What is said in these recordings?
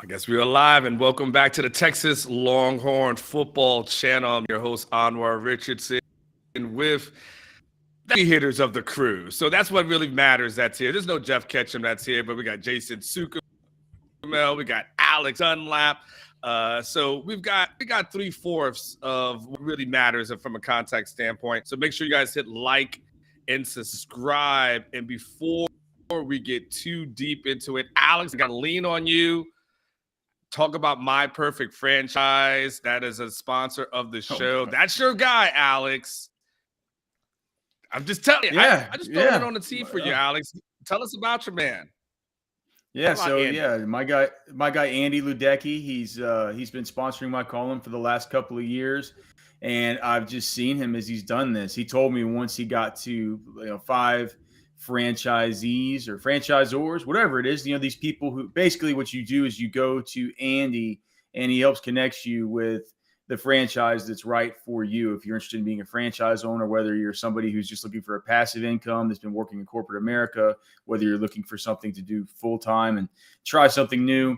I guess we are live, and welcome back to the Texas Longhorn Football Channel. I'm your host, Anwar Richardson, with the hitters of the crew. So that's what really matters that's here. There's no Jeff Ketchum that's here, but we got Jason Suchomel, we got Alex Dunlap. So we got 3/4 of what really matters from a context standpoint. So make sure you guys hit like and subscribe. And before we get too deep into it, Alex, I got to lean on you. Talk about My Perfect Franchise. That is a sponsor of the show. That's your guy, Alex. I'm just telling you. Yeah, I just throw it on the tee for you, Alex. Tell us about your man. Yeah, my guy Andy Ludecki. He's been sponsoring my column for the last couple of years, and I've just seen him as he's done this. He told me once he got to 5 franchisees or franchisors, whatever it is, these people who basically what you do is you go to Andy and he helps connect you with the franchise that's right for you. If you're interested in being a franchise owner, whether you're somebody who's just looking for a passive income that's been working in corporate America, whether you're looking for something to do full time and try something new,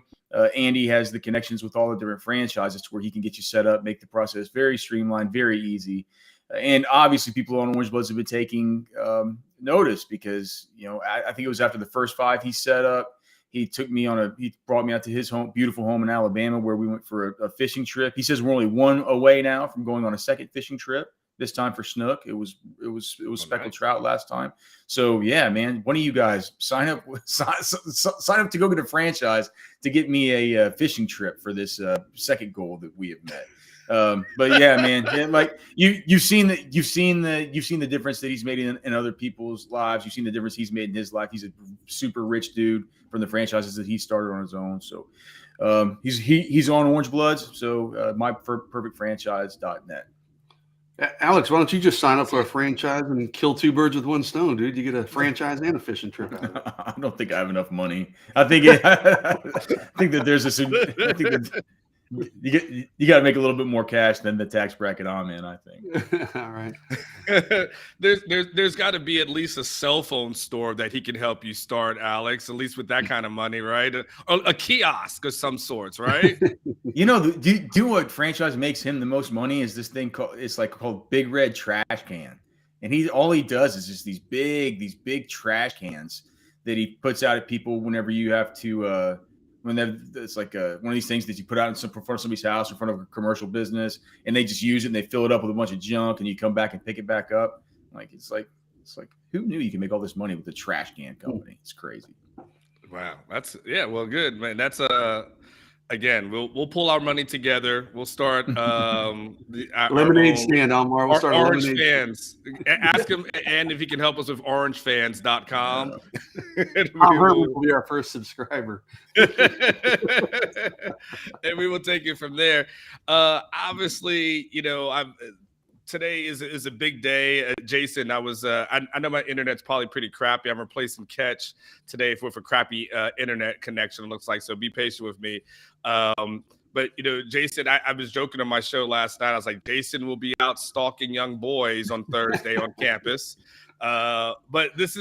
Andy has the connections with all the different franchises to where he can get you set up, make the process very streamlined, very easy. And obviously people on Orange Bloods have been taking notice because, I think it was after the first 5 he set up. He brought me out to his beautiful home in Alabama where we went for a fishing trip. He says we're only one away now from going on a second fishing trip, this time for snook. It was speckled trout last time. So yeah, man, one of you guys sign up to go get a franchise to get me a fishing trip for this second goal that we have met. But yeah, man, like you've seen the difference that he's made in other people's lives. You've seen the difference he's made in his life. He's a super rich dude from the franchises that he started on his own. So he's on Orange Bloods. So myperfectfranchise.net. Alex, why don't you just sign up for a franchise and kill 2 birds with one stone, dude? You get a franchise and a fishing trip out of it. I don't think I have enough money. I think that there's you got to make a little bit more cash than the tax bracket I'm in, I think. All right. There's got to be at least a cell phone store that he can help you start, Alex, at least with that kind of money, right? Or a kiosk of some sorts, right? Do what franchise makes him the most money is this thing called Big Red Trash Can. And all he does is just these big trash cans that he puts out at people whenever you have to it's like one of these things that you put out in front of somebody's house, in front of a commercial business, and they just use it and they fill it up with a bunch of junk, and you come back and pick it back up. It's like who knew you can make all this money with a trash can company? It's crazy. Wow, well, good, man. That's again, we'll pull our money together. We'll start lemonade stand, Anwar. We'll start Orange lemonade Fans. Ask him and if he can help us with orangefans.com. Will be our first subscriber. And we will take it from there. Obviously, today is a big day. Jason, I know my internet's probably pretty crappy. I'm replacing Catch today with a crappy internet connection, it looks like. So be patient with me. But, Jason, I was joking on my show last night. I was like, Jason will be out stalking young boys on Thursday on campus. But this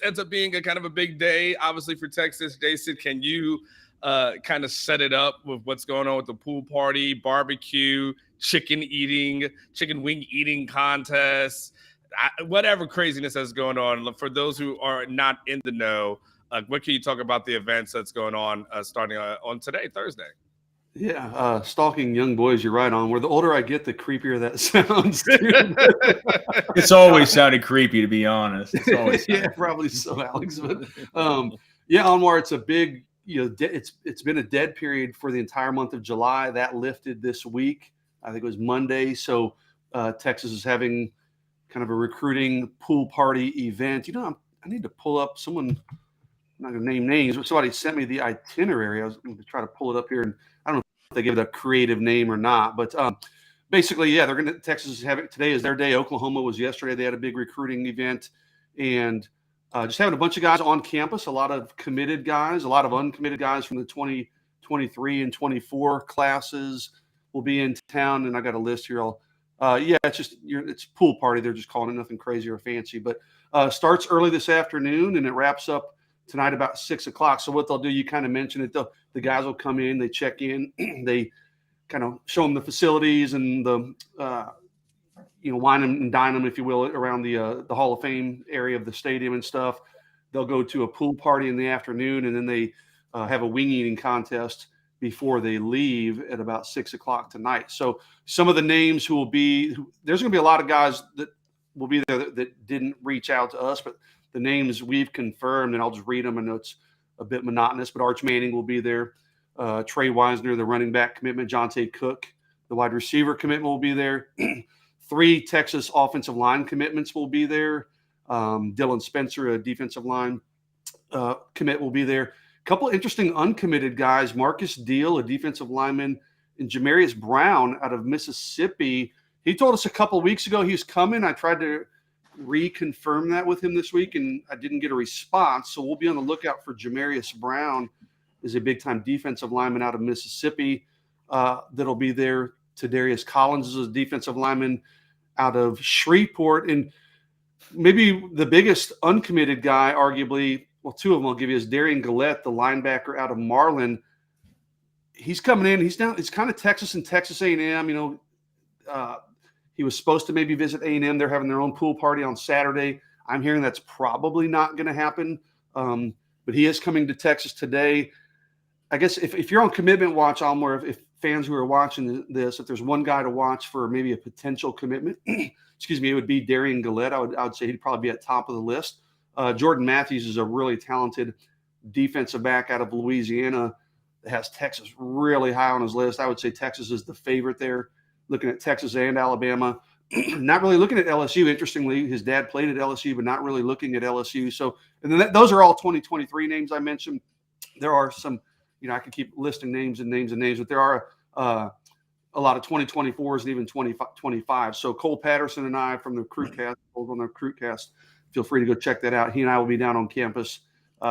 ends up being a kind of a big day, obviously, for Texas. Jason, can you kind of set it up with what's going on with the pool party, barbecue, chicken wing eating contests, whatever craziness that's going on? For those who are not in the know, what can you talk about the events that's going on starting on today, Thursday? Yeah, stalking young boys, you're right on. Where the older I get, the creepier that sounds. It's always sounded creepy, to be honest. Yeah, probably so, Alex. But yeah, Anwar, it's a big, it's been a dead period for the entire month of July. That lifted this week. I think it was Monday. So Texas is having kind of a recruiting pool party event. I need to pull up someone. I'm not going to name names, but somebody sent me the itinerary. I was going to try to pull it up here, and I don't know if they give it a creative name or not, but basically, yeah, Texas is having, today is their day. Oklahoma was yesterday. They had a big recruiting event, and just having a bunch of guys on campus, a lot of committed guys, a lot of uncommitted guys from the 2023 and 24 classes will be in town. And I got a list here. It's pool party. They're just calling it, nothing crazy or fancy, but starts early this afternoon and it wraps up tonight about 6 o'clock. So what they'll do, you kind of mentioned it, the guys will come in, they check in, they kind of show them the facilities and the, wine them and dine them, if you will, around the Hall of Fame area of the stadium and stuff. They'll go to a pool party in the afternoon, and then they have a wing eating contest before they leave at about 6 o'clock tonight. So some of the names there's going to be a lot of guys that will be there that didn't reach out to us, but the names we've confirmed, and I'll just read them. I know it's a bit monotonous, but Arch Manning will be there. Trey Wisner, the running back commitment. Jonte Cook, the wide receiver commitment, will be there. 3 Texas offensive line commitments will be there. Dylan Spencer, a defensive line commit, will be there. A couple interesting uncommitted guys. Marcus Deal, a defensive lineman, and Jamarius Brown out of Mississippi. He told us a couple of weeks ago he was coming. I tried to reconfirm that with him this week, and I didn't get a response. So we'll be on the lookout for Jamarius Brown, is a big-time defensive lineman out of Mississippi that'll be there. Tadarius Collins is a defensive lineman out of Shreveport. And maybe the biggest uncommitted guy, arguably, well, 2 of them I'll give you, is Darian Gillette, the linebacker out of Marlin. He's coming in. He's down. It's kind of Texas and Texas A&M. He was supposed to maybe visit A&M. They're having their own pool party on Saturday. I'm hearing that's probably not going to happen. But he is coming to Texas today. I guess if you're on commitment watch, Almore, if fans who are watching this, if there's one guy to watch for maybe a potential commitment, it would be Darian Gillette. I would say he'd probably be at top of the list. Jordan Matthews is a really talented defensive back out of Louisiana that has Texas really high on his list. I would say Texas is the favorite there, looking at Texas and Alabama. Not really looking at LSU. Interestingly, his dad played at LSU, but not really looking at LSU. So, and then those are all 2023 names I mentioned. There are some, I could keep listing names, but there are a lot of 2024s and even 2025. So Cole Patterson and I from the Recruitcast, on the Recruitcast, feel free to go check that out. He and I will be down on campus.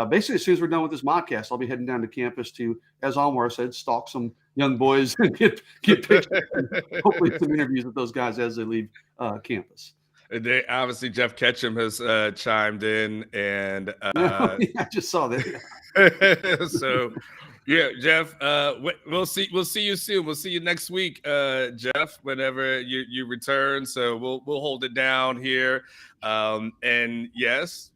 Basically, as soon as we're done with this Modcast, I'll be heading down to campus to, as Anwar said, stalk some young boys and get pictures, and hopefully some interviews with those guys as they leave campus. They, obviously, Jeff Ketchum has chimed in, and I just saw that. So, yeah, Jeff, we'll see you soon. We'll see you next week, Jeff, whenever you return. So we'll hold it down here, and yes,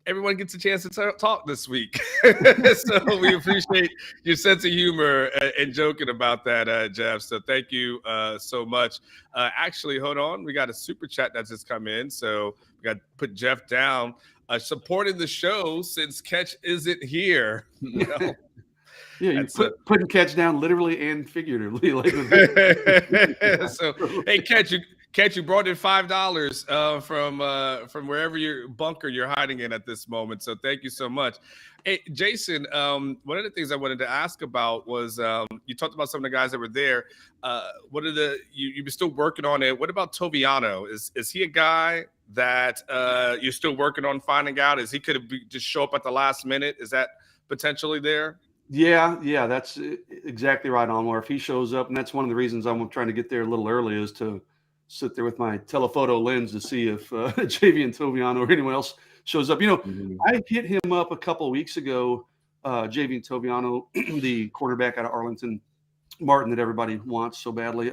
everyone gets a chance to talk this week. So we appreciate your sense of humor and joking about that, Jeff. So thank you so much. Actually, hold on. We got a super chat that's just come in. So we got to put Jeff down, supporting the show since Ketch isn't here. Yeah, you putting Ketch down literally and figuratively. So, hey, Ketch, you brought in $5 from wherever your bunker you're hiding in at this moment. So thank you so much. Hey, Jason, one of the things I wanted to ask about was you talked about some of the guys that were there. What are you've been still working on it? What about Toviano? Is he a guy that you're still working on finding out? Is he could just show up at the last minute? Is that potentially there? Yeah, that's exactly right, Anwar. If he shows up, and that's one of the reasons I'm trying to get there a little early, is to sit there with my telephoto lens to see if Javian Toviano or anyone else shows up. I hit him up a couple of weeks ago, Javian Toviano, the quarterback out of Arlington Martin that everybody wants so badly.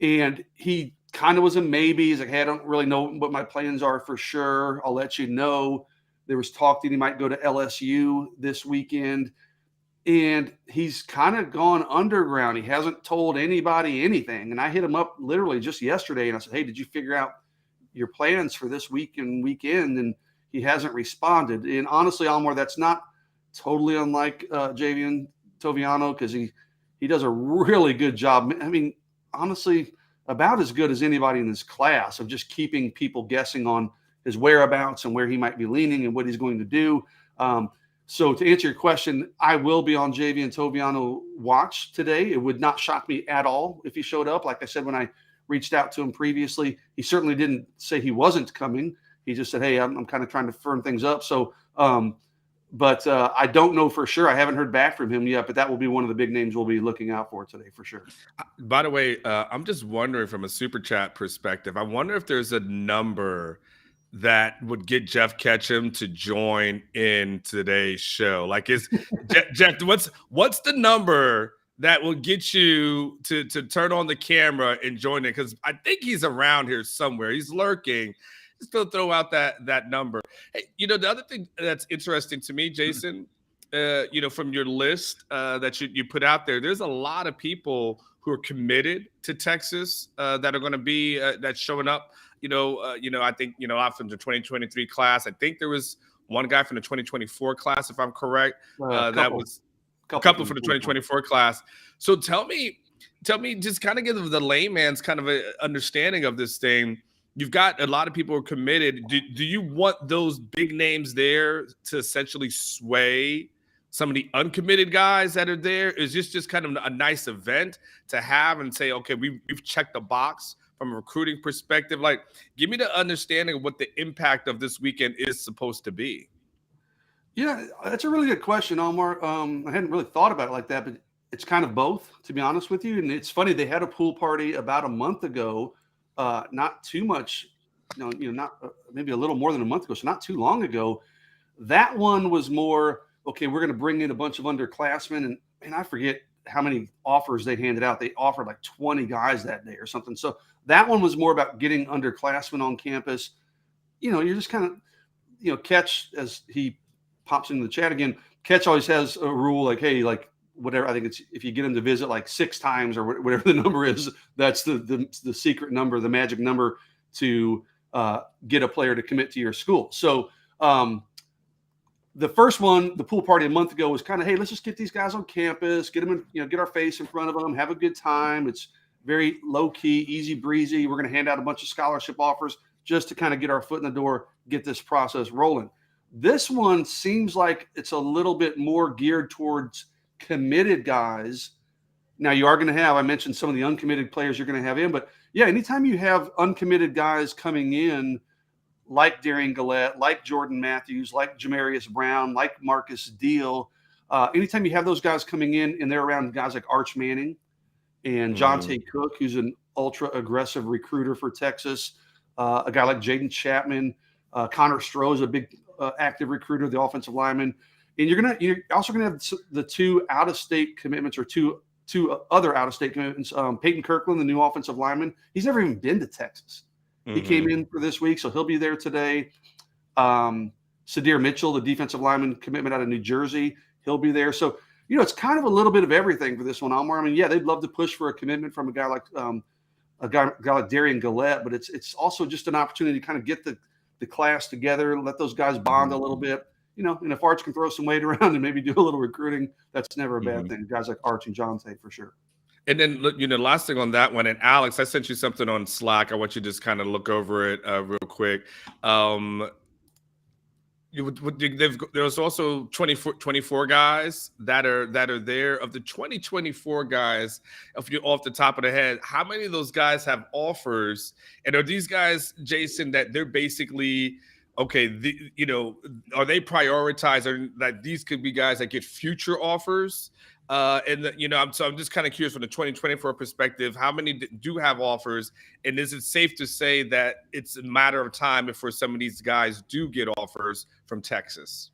And he kind of was a maybe. He's like, hey, I don't really know what my plans are for sure. I'll let you know. There was talk that he might go to LSU this weekend. And he's kind of gone underground. He hasn't told anybody anything. And I hit him up literally just yesterday, and I said, hey, did you figure out your plans for this week and weekend? And he hasn't responded. And honestly, Almore, that's not totally unlike Javian Toviano, because he does a really good job. I mean, honestly, about as good as anybody in his class of just keeping people guessing on his whereabouts and where he might be leaning and what he's going to do. So to answer your question, I will be on Javian Toviano watch today. It would not shock me at all if he showed up. Like I said, when I reached out to him previously, he certainly didn't say he wasn't coming. He just said, hey, I'm kind of trying to firm things up. So, but I don't know for sure. I haven't heard back from him yet, but that will be one of the big names we'll be looking out for today for sure. By the way, I'm just wondering from a super chat perspective, I wonder if there's a number that would get Jeff Ketchum to join in today's show? Like, is Jeff, what's the number that will get you to turn on the camera and join it? Because I think he's around here somewhere. He's lurking. Just throw out that number. Hey, the other thing that's interesting to me, Jason, from your list that you put out there, there's a lot of people who are committed to Texas that are going to be that's showing up. I think out from the 2023 class. I think there was one guy from the 2024 class, if I'm correct. That was a couple from the 2024 class. So tell me, just kind of give the layman's kind of an understanding of this thing. You've got a lot of people who are committed. Do you want those big names there to essentially sway some of the uncommitted guys that are there? Is this just kind of a nice event to have and say, okay, we've checked the box from a recruiting perspective? Like, give me the understanding of what the impact of this weekend is supposed to be. Yeah, that's a really good question, Omar. I hadn't really thought about it like that, but it's kind of both, to be honest with you. And it's funny, they had a pool party about a month ago, not too much, not maybe a little more than a month ago, so not too long ago. That one was more, okay, we're going to bring in a bunch of underclassmen, and I forget how many offers they handed out. They offered like 20 guys that day or something. So that one was more about getting underclassmen on campus. You're just kind of, Catch, as he pops into the chat again, Catch always has a rule like, hey, like whatever, I think it's if you get him to visit like 6 times or whatever the number is, that's the secret number, the magic number to get a player to commit to your school. So the first one, the pool party a month ago, was kind of, hey, let's just get these guys on campus, get them in, get our face in front of them, have a good time. It's very low key, easy breezy. We're going to hand out a bunch of scholarship offers just to kind of get our foot in the door, get this process rolling. This one seems like it's a little bit more geared towards committed guys. Now you are going to have, I mentioned some of the uncommitted players you're going to have in, but yeah, anytime you have uncommitted guys coming in, like Darian Gillette, like Jordan Matthews, like Jamarius Brown, like Marcus Deal, anytime you have those guys coming in and they're around guys like Arch Manning and Jonte Cook, who's an ultra aggressive recruiter for Texas, a guy like Jaden Chapman, Connor Stroh's a big active recruiter, the offensive lineman. And you're also going to have the 2 out-of-state commitments, or two other out-of-state commitments. Peyton Kirkland, the new offensive lineman, he's never even been to Texas. He came in for this week, so he'll be there today. Sadir Mitchell, the defensive lineman commitment out of New Jersey, he'll be there. So, it's kind of a little bit of everything for this one, Omar. I mean, yeah, they'd love to push for a commitment from a guy like Darian Gillette, but it's also just an opportunity to kind of get the class together, let those guys bond a little bit. And if Arch can throw some weight around and maybe do a little recruiting, that's never a bad thing. Guys like Arch and Jonte, for sure. And then, last thing on that one, and Alex, I sent you something on Slack. I want you to just kind of look over it real quick. There's also 24 guys that are there. Of the 24 guys, if you're off the top of the head, how many of those guys have offers? And are these guys, Jason, that they're basically okay? Are they prioritized, or that these could be guys that get future offers? I'm just kind of curious from the 2024 perspective, how many do have offers, and is it safe to say that it's a matter of time before some of these guys do get offers from Texas?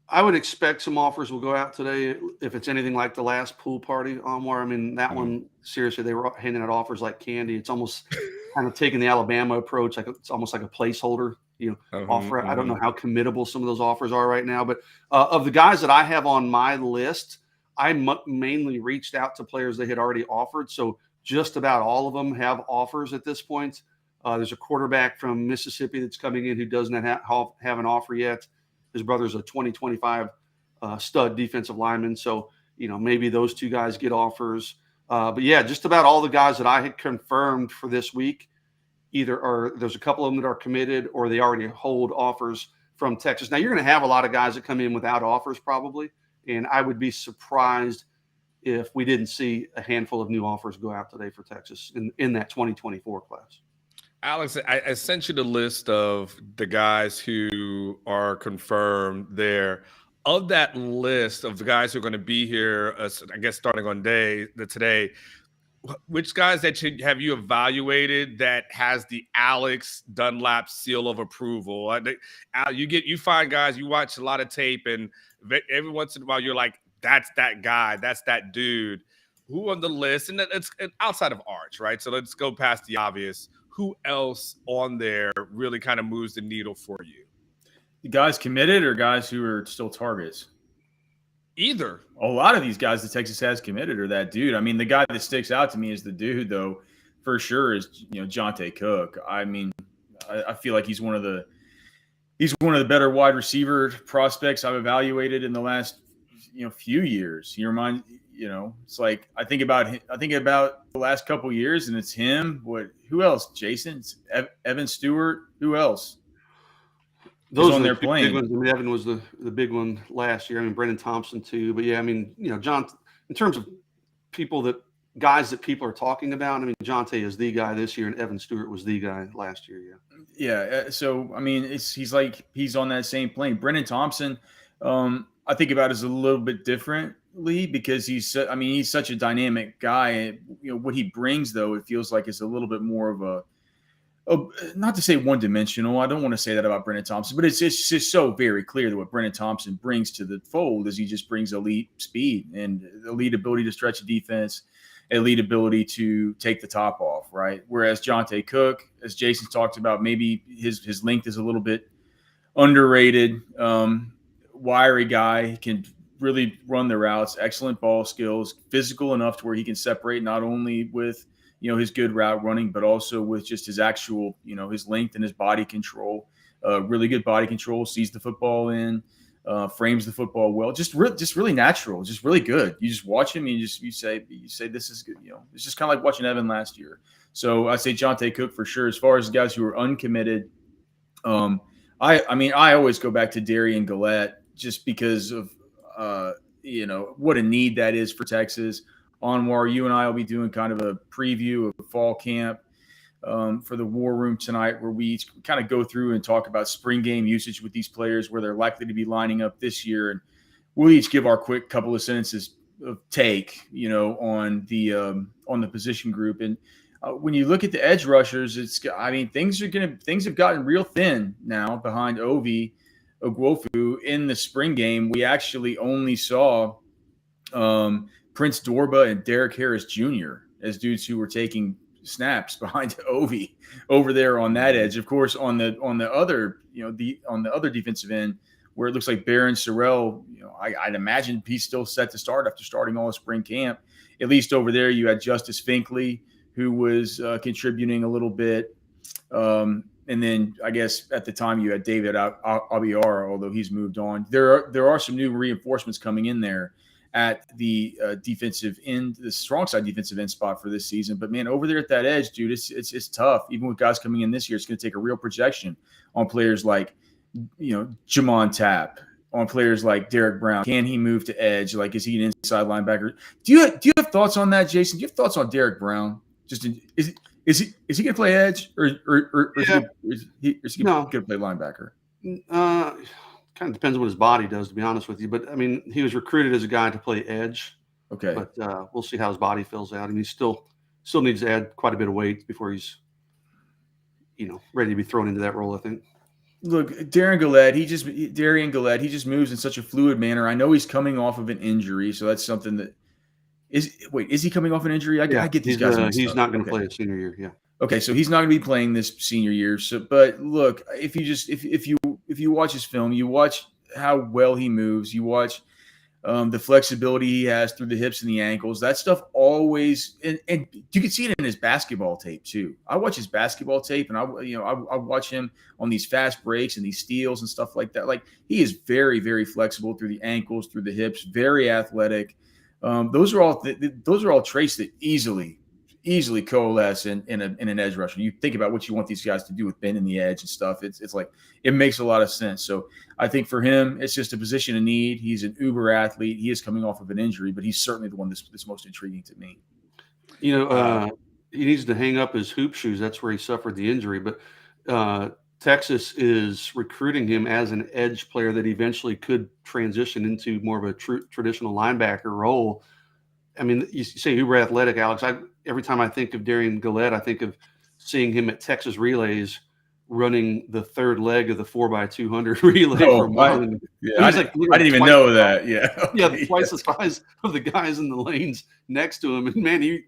I would expect some offers will go out today if it's anything like the last pool party, Omar. I mean, that one, seriously, they were handing out offers like candy. It's almost kind of taking the Alabama approach, like it's almost like a placeholder, offer. I don't know how committable some of those offers are right now, but of the guys that I have on my list, I mainly reached out to players they had already offered. So just about all of them have offers at this point. There's a quarterback from Mississippi that's coming in who doesn't have an offer yet. His brother's a 2025 stud defensive lineman. So, maybe those 2 guys get offers. But yeah, just about all the guys that I had confirmed for this week, there's a couple of them that are committed, or they already hold offers from Texas. Now, you're going to have a lot of guys that come in without offers probably. And I would be surprised if we didn't see a handful of new offers go out today for Texas in that 2024 class. Alex, I sent you the list of the guys who are confirmed there. Of that list of the guys who are going to be here, I guess starting on today, which guys have you evaluated that has the Alex Dunlap seal of approval? You find guys, you watch a lot of tape, and every once in a while you're like, that's that guy, that's that dude. Who on the list? And it's outside of Arch, right? So let's go past the obvious. Who else on there really kind of moves the needle for you? The guys committed or guys who are still targets? Either. A lot of these guys that Texas has committed are that dude. I mean, the guy that sticks out to me is the dude, though, for sure, is Jonte Cook. I mean, I feel like he's one of the better wide receiver prospects I've evaluated in the last few years. It's like I think about the last couple of years, and it's him. Who else? Jason, it's Evan Stewart. Who else? Those on their plane. Big ones. I mean, Evan was the big one last year. I mean, Brendan Thompson too. But yeah, I mean, John, in terms of guys that people are talking about, I mean, Jonte is the guy this year, and Evan Stewart was the guy last year. Yeah. Yeah. So I mean, he's on that same plane. Brendan Thompson, I think about as a little bit differently because he's such a dynamic guy. What he brings, though, it feels like it's a little bit more of a not to say one-dimensional. I don't want to say that about Brendan Thompson, but it's just so very clear that what Brendan Thompson brings to the fold is he just brings elite speed and elite ability to stretch a defense, elite ability to take the top off, right? Whereas Jonte Cook, as Jason talked about, maybe his length is a little bit underrated. Wiry guy, can really run the routes, excellent ball skills, physical enough to where he can separate not only with his good route running, but also with just his actual, his length and his body control. Really good body control, sees the football in, frames the football well. Just really natural, just really good. You just watch him and you say this is good. It's just kind of like watching Evan last year. So I say Jonte Cook for sure. As far as guys who are uncommitted, I always go back to Darian Gillette just because of what a need that is for Texas. Anwar, you and I will be doing kind of a preview of fall camp for the War Room tonight, where we kind of go through and talk about spring game usage with these players, where they're likely to be lining up this year, and we'll each give our quick couple of sentences of take, on the position group. And when you look at the edge rushers, things have gotten real thin now behind Ovi Ogwofu. In the spring game, we actually only saw Prince Dorba and Derek Harris Jr. as dudes who were taking snaps behind Ovi over there on that edge. Of course, on the other defensive end, where it looks like Barron Sorrell, I'd imagine he's still set to start after starting all of spring camp. At least over there, you had Justice Finkley, who was contributing a little bit. And then I guess at the time you had David Abiara, although he's moved on. There are some new reinforcements coming in there at the defensive end, the strong side defensive end spot for this season. But man, over there at that edge, dude, it's tough. Even with guys coming in this year, it's going to take a real projection on players like, Jamon Tapp, on players like Derek Brown. Can he move to edge? Like, is he an inside linebacker? Do you have thoughts on that, Jason? Do you have thoughts on Derek Brown? Is he going to play edge or is he going to play linebacker? Kind of depends what his body does, to be honest with you. But I mean, he was recruited as a guy to play edge. Okay. But we'll see how his body fills out. I mean, he still needs to add quite a bit of weight before he's, ready to be thrown into that role, I think. Look, Darian Gillette, he just moves in such a fluid manner. I know he's coming off of an injury, so that's something that is he coming off an injury? I get these guys. He's not going to play his senior year. Yeah. Okay, so he's not going to be playing this senior year. So, but look, if you watch his film, you watch how well he moves, you watch the flexibility he has through the hips and the ankles. That stuff always, and you can see it in his basketball tape too. I watch his basketball tape, and I watch him on these fast breaks and these steals and stuff like that. Like, he is very, very flexible through the ankles, through the hips, very athletic. Those are all traits that easily coalesce in an edge rusher. You think about what you want these guys to do with bending the edge and stuff. It's like, it makes a lot of sense. So I think for him, it's just a position of need. He's an uber athlete. He is coming off of an injury, but he's certainly the one that's most intriguing to me. He needs to hang up his hoop shoes. That's where he suffered the injury. But Texas is recruiting him as an edge player that eventually could transition into more of a traditional linebacker role. I mean, you say uber athletic, Alex. every time I think of Darian Gillette, I think of seeing him at Texas Relays running the third leg of the 4x200 relay for Marlin. I didn't even know that. Yeah. Okay, twice the size of the guys in the lanes next to him. And man, he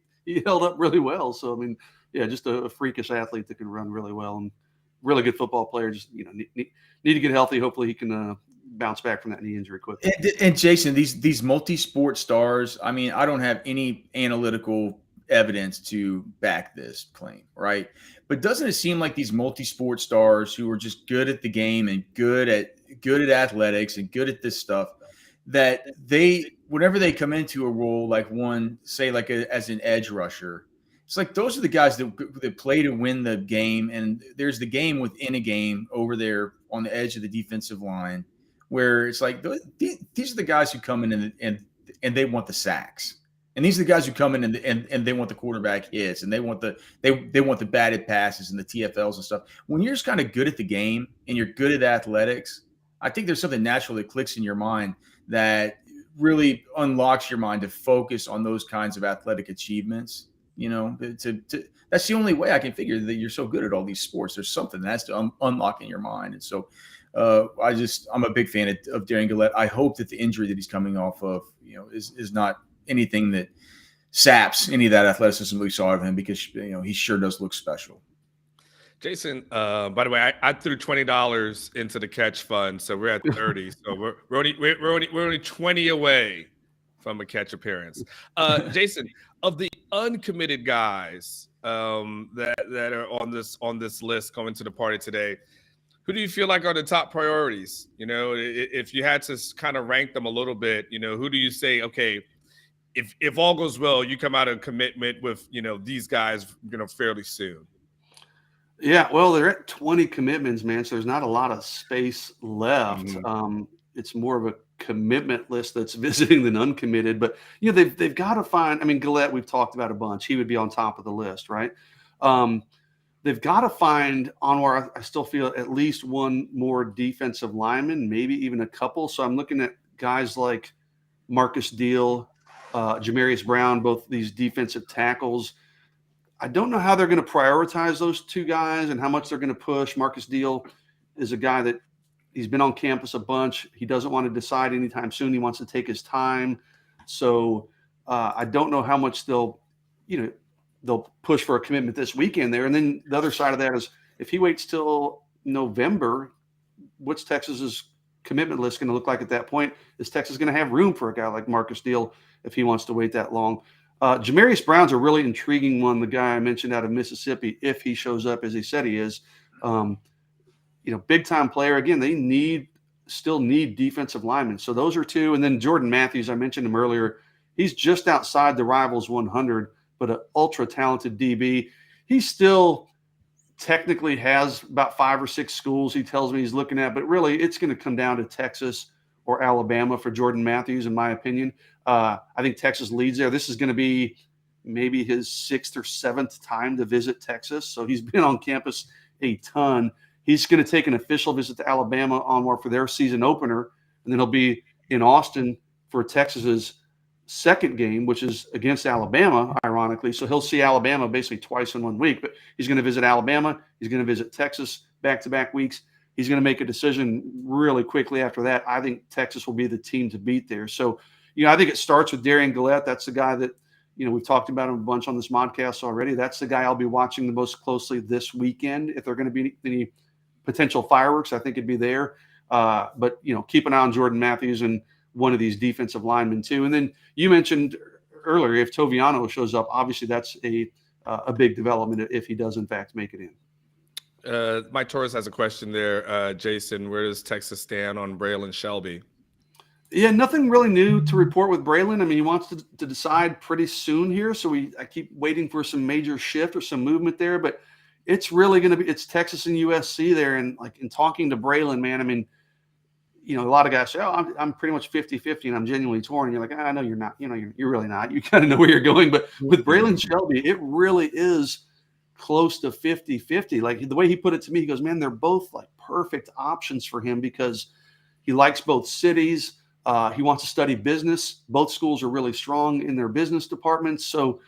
held up really well. So, I mean, yeah, just a freakish athlete that can run really well and really good football player. Just, need to get healthy. Hopefully he can bounce back from that knee injury quickly. And Jason, these multi-sport stars, I mean, I don't have any analytical evidence to back this claim, right? But doesn't it seem like these multi-sport stars who are just good at the game and good at athletics and good at this stuff, that whenever they come into a role like one, say like as an edge rusher, it's like those are the guys that play to win the game, and there's the game within a game over there on the edge of the defensive line, where it's like these are the guys who come in and they want the sacks. And these are the guys who come in and they want the quarterback hits, and they want the batted passes and the TFLs and stuff. When you're just kind of good at the game and you're good at athletics, I think there's something natural that clicks in your mind that really unlocks your mind to focus on those kinds of athletic achievements. That's the only way I can figure that you're so good at all these sports. There's something that has to unlock in your mind. And so I'm a big fan of Darian Gillette. I hope that the injury that he's coming off of, is not anything that saps any of that athleticism we saw of him, because he sure does look special. Jason, by the way, I threw $20 into the catch fund, so we're at 30. So we're only 20 away from a catch appearance. Jason, of the uncommitted guys that are on this list coming to the party today, who do you feel like are the top priorities? If you had to kind of rank them a little bit, who do you say, okay, if all goes well, you come out of commitment with, these guys, fairly soon? Yeah, well, they're at 20 commitments, man. So there's not a lot of space left. Mm-hmm. It's more of a commitment list that's visiting than uncommitted. But they've got to find. I mean, Gillette, we've talked about a bunch. He would be on top of the list, right? They've got to find Anwar. I still feel at least one more defensive lineman, maybe even a couple. So I'm looking at guys like Marcus Deal, Jamarius Brown, both these defensive tackles. I don't know how they're going to prioritize those two guys and how much they're going to push. Marcus Deal is a guy that he's been on campus a bunch. He doesn't want to decide anytime soon. He wants to take his time. So I don't know how much they'll push for a commitment this weekend there. And then the other side of that is if he waits till November, what's Texas's commitment list going to look like at that point? Is Texas going to have room for a guy like Marcus Deal if he wants to wait that long? Jamarius Brown's a really intriguing one, the guy I mentioned out of Mississippi, if he shows up as he said he is. Big time player. Again, they still need defensive linemen. So those are two. And then Jordan Matthews, I mentioned him earlier. He's just outside the Rivals 100, but an ultra talented DB. He still technically has about 5 or 6 schools he tells me he's looking at, but really it's going to come down to Texas or Alabama for Jordan Matthews, in my opinion. I think Texas leads there. This is going to be maybe his 6th or 7th time to visit Texas. So he's been on campus a ton. He's going to take an official visit to Alabama for their season opener, and then he'll be in Austin for Texas's second game, which is against Alabama, ironically. So he'll see Alabama basically twice in 1 week, but he's going to visit Alabama. He's going to visit Texas back-to-back weeks. He's going to make a decision really quickly after that. I think Texas will be the team to beat there. So, I think it starts with Darian Gillette. That's the guy that, we've talked about him a bunch on this Modcast already. That's the guy I'll be watching the most closely this weekend. If there are going to be any potential fireworks, I think it'd be there. But, keep an eye on Jordan Matthews and one of these defensive linemen too. And then you mentioned earlier, if Toviano shows up, obviously that's a big development if he does in fact make it in. Mike Torres has a question there. Jason, where does Texas stand on Braylan Shelby? Yeah, nothing really new to report with Braylan. I mean, he wants to decide pretty soon here. So I keep waiting for some major shift or some movement there, but it's really going to be, it's Texas and USC there. And in talking to Braylan, man, I mean, a lot of guys say, oh, I'm pretty much 50-50 and I'm genuinely torn. And you're like, I know you're not, you're really not. You kind of know where you're going. But with Braylan Shelby, it really is close to 50-50. Like the way he put it to me, he goes, man, they're both like perfect options for him because he likes both cities. He wants to study business. Both schools are really strong in their business departments. So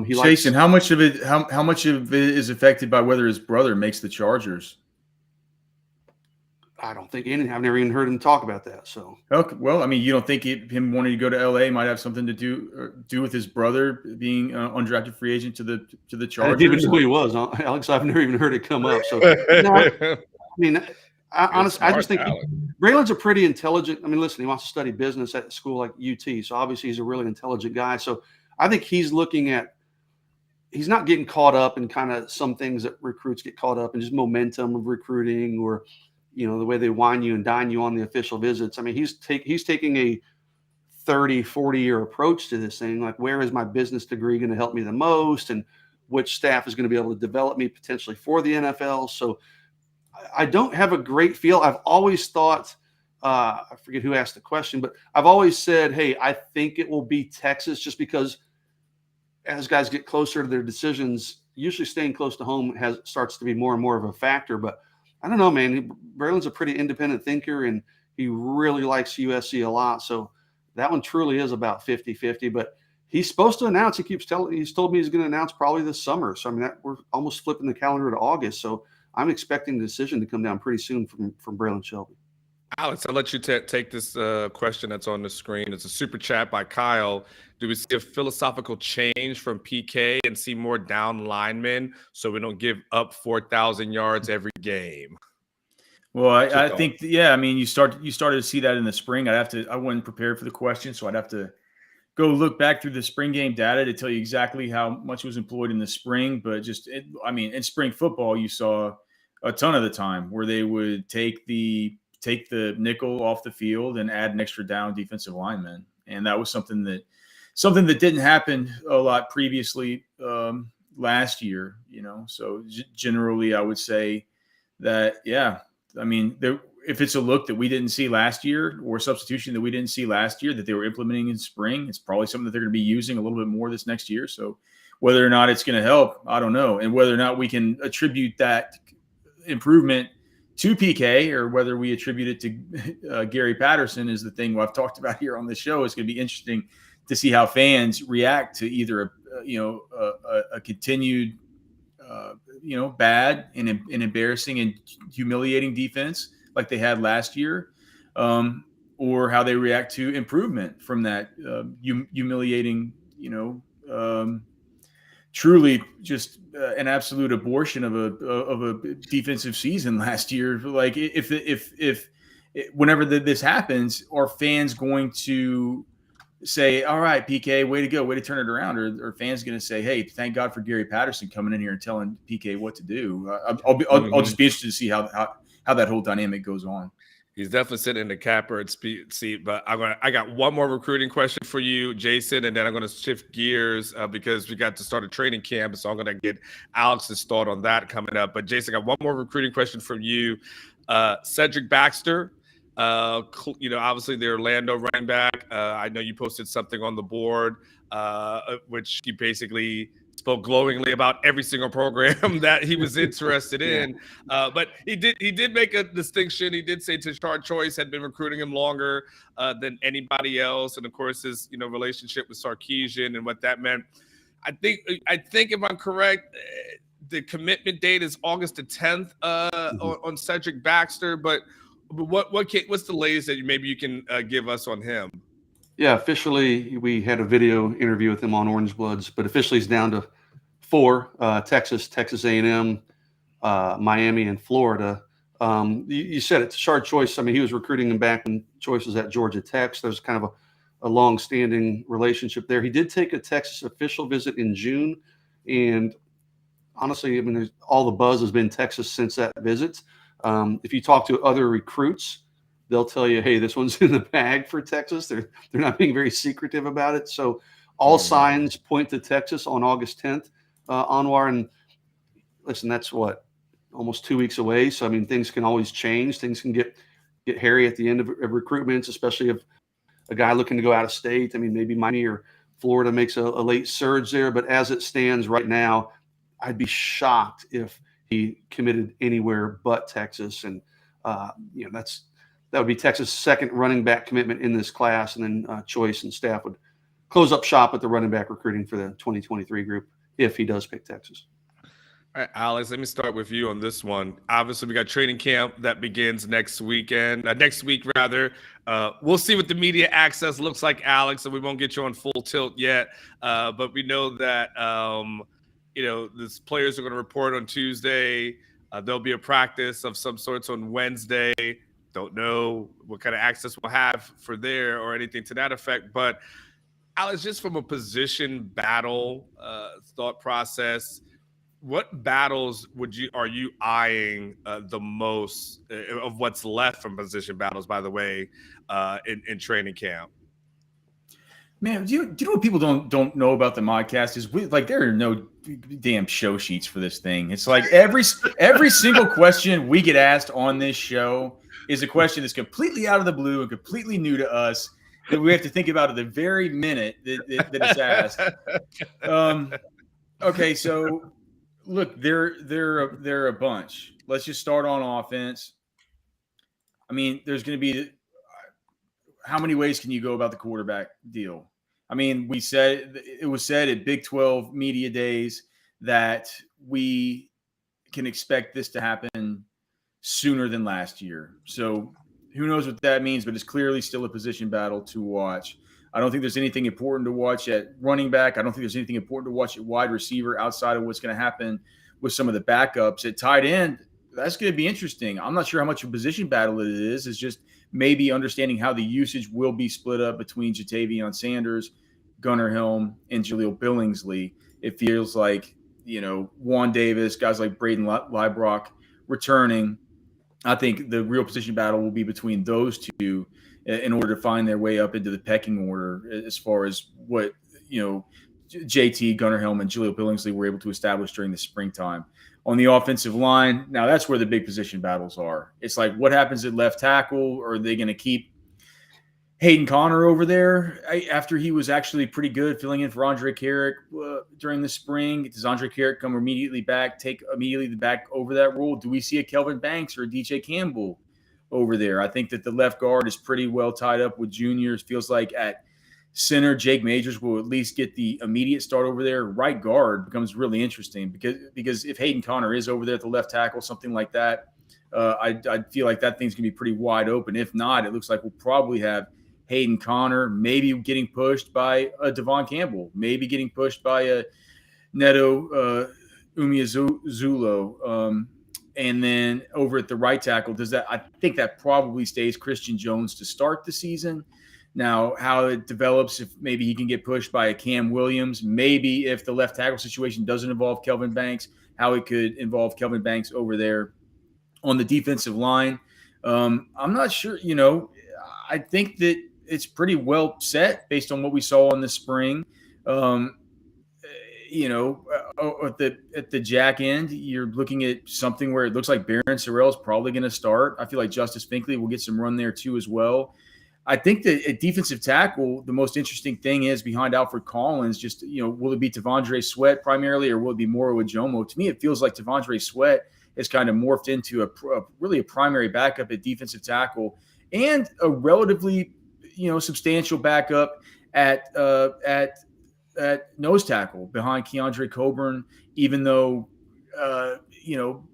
Jason, how much of it is affected by whether his brother makes the Chargers? I don't think anything. I've never even heard him talk about that. So, okay, well, I mean, you don't think him wanting to go to LA might have something to do with his brother being undrafted free agent to the Chargers? I didn't even know who he was, Alex. I've never even heard it come up. So, no, I mean, honestly, I just think Braylan's a pretty intelligent. I mean, listen, he wants to study business at a school like UT, so obviously he's a really intelligent guy. So, I think he's looking at. He's not getting caught up in kind of some things that recruits get caught up in, just momentum of recruiting or, the way they wine you and dine you on the official visits. I mean, he's taking a 30, 40-year approach to this thing. Like, where is my business degree going to help me the most? And which staff is going to be able to develop me potentially for the NFL? So I don't have a great feel. I've always thought, I forget who asked the question, but I've always said, hey, I think it will be Texas, just because as guys get closer to their decisions, usually staying close to home starts to be more and more of a factor. But I don't know, man. Braylan's a pretty independent thinker, and he really likes USC a lot. So that one truly is about 50-50. But he's supposed to announce. He's told me he's going to announce probably this summer. So, I mean, we're almost flipping the calendar to August. So I'm expecting the decision to come down pretty soon from Braylan Shelby. Alex, I'll let you take this question that's on the screen. It's a super chat by Kyle. Do we see a philosophical change from PK and see more down linemen so we don't give up 4,000 yards every game? Well, I think, I mean, you started to see that in the spring. I wasn't prepared for the question, so I'd have to go look back through the spring game data to tell you exactly how much was employed in the spring. But in spring football, you saw a ton of the time where they would take the nickel off the field and add an extra down defensive lineman. And that was something that didn't happen a lot previously last year, So generally I would say that, I mean, if it's a look that we didn't see last year or substitution that we didn't see last year that they were implementing in spring, it's probably something that they're going to be using a little bit more this next year. So whether or not it's going to help, I don't know. And whether or not we can attribute that improvement to PK or whether we attribute it to Gary Patterson is the thing I've talked about here on the show. It's going to be interesting to see how fans react to either a continued bad and embarrassing and humiliating defense like they had last year, or how they react to improvement from that humiliating, truly just an absolute abortion of a defensive season last year. Like if whenever this happens, are fans going to say, all right, PK, way to go, way to turn it around? Or fans going to say, hey, thank God for Gary Patterson coming in here and telling PK what to do? I'll just be interested to see how that whole dynamic goes on. He's definitely sitting in the catbird seat, but I got one more recruiting question for you, Jason, and then I'm going to shift gears because we got to start a training camp, so I'm going to get Alex's thought on that coming up. But Jason, I got one more recruiting question from you. Cedric Baxter, obviously the Orlando running back. I know you posted something on the board, which he basically spoke glowingly about every single program that he was interested in. But he did make a distinction. He did say Tashard Choice had been recruiting him longer than anybody else. And of course, his, relationship with Sarkisian and what that meant. I think if I'm correct, the commitment date is August the 10th on Cedric Baxter. But what's the latest that maybe you can give us on him? Yeah, officially, we had a video interview with him on Orange Bloods, but officially he's down to 4, Texas A&M, Miami, and Florida. You said it, Tashard Choice. I mean, he was recruiting him back when Choice was at Georgia Tech. So there's kind of a long-standing relationship there. He did take a Texas official visit in June, and honestly, I mean, all the buzz has been Texas since that visit. If you talk to other recruits, they'll tell you, hey, this one's in the bag for Texas. They're not being very secretive about it. So all signs point to Texas on August 10th, Anwar. And listen, that's almost 2 weeks away. So, I mean, things can always change. Things can get hairy at the end of recruitments, especially if a guy looking to go out of state. I mean, maybe Miami or Florida makes a late surge there. But as it stands right now, I'd be shocked if he committed anywhere but Texas. And, that would be Texas' second running back commitment in this class, and then Choice and staff would close up shop at the running back recruiting for the 2023 group if he does pick Texas. All right, Alex, let me start with you on this one. Obviously, we got training camp that begins next week. We'll see what the media access looks like, Alex, so we won't get you on full tilt yet. But we know that, these players are going to report on Tuesday. There'll be a practice of some sorts on Wednesday. Don't know what kind of access we'll have for there or anything to that effect. But, Alex, just from a position battle thought process, what battles are you eyeing the most of what's left from position battles, by the way, in training camp? Man, do you know what people don't know about the Modcast is there are no damn show sheets for this thing. It's like every single question we get asked on this show is a question that's completely out of the blue and completely new to us that we have to think about at the very minute that it's asked. Okay, so. Look, they're a bunch. Let's just start on offense. I mean, there's going to be how many ways can you go about the quarterback deal? I mean, it was said at Big 12 media days that we can expect this to happen sooner than last year. So who knows what that means, but it's clearly still a position battle to watch. I don't think there's anything important to watch at running back. I don't think there's anything important to watch at wide receiver outside of what's going to happen with some of the backups. At tight end, that's going to be interesting. I'm not sure how much of a position battle it is. It's just maybe understanding how the usage will be split up between Jatavion Sanders, Gunnar Helm, and Jaleel Billingsley. It feels like, Juan Davis, guys like Braden Liebrock returning. I think the real position battle will be between those two in order to find their way up into the pecking order as far as what, JT, Gunnar Helm, and Jaleel Billingsley were able to establish during the springtime. On the offensive line, now that's where the big position battles are. It's like, what happens at left tackle? Are they going to keep Hayden Connor over there after he was actually pretty good filling in for Andre Carrick during the spring? Does Andre Carrick come take immediately back over that role? Do we see a Kelvin Banks or a DJ Campbell over there? I think that the left guard is pretty well tied up with juniors. Feels like at center, Jake Majors will at least get the immediate start over there. Right guard becomes really interesting because if Hayden Connor is over there at the left tackle, something like that, I feel like that thing's going to be pretty wide open. If not, it looks like we'll probably have Hayden Connor, maybe getting pushed by a Devon Campbell, maybe getting pushed by a Neto Umeazulo. And then over at the right tackle, I think that probably stays Christian Jones to start the season. Now, how it develops, if maybe he can get pushed by a Cam Williams, maybe if the left tackle situation doesn't involve Kelvin Banks, how it could involve Kelvin Banks over there on the defensive line. I'm not sure, I think that it's pretty well set based on what we saw in the spring. At the jack end, you're looking at something where it looks like Barron Sorrell is probably going to start. I feel like Justice Finkley will get some run there too as well. I think that at defensive tackle, the most interesting thing is behind Alfred Collins, will it be Tavondre Sweat primarily or will it be Moro Ajomo? To me, it feels like Tavondre Sweat has kind of morphed into a primary backup at defensive tackle and a relatively, substantial backup at nose tackle behind Keandre Coburn, even though,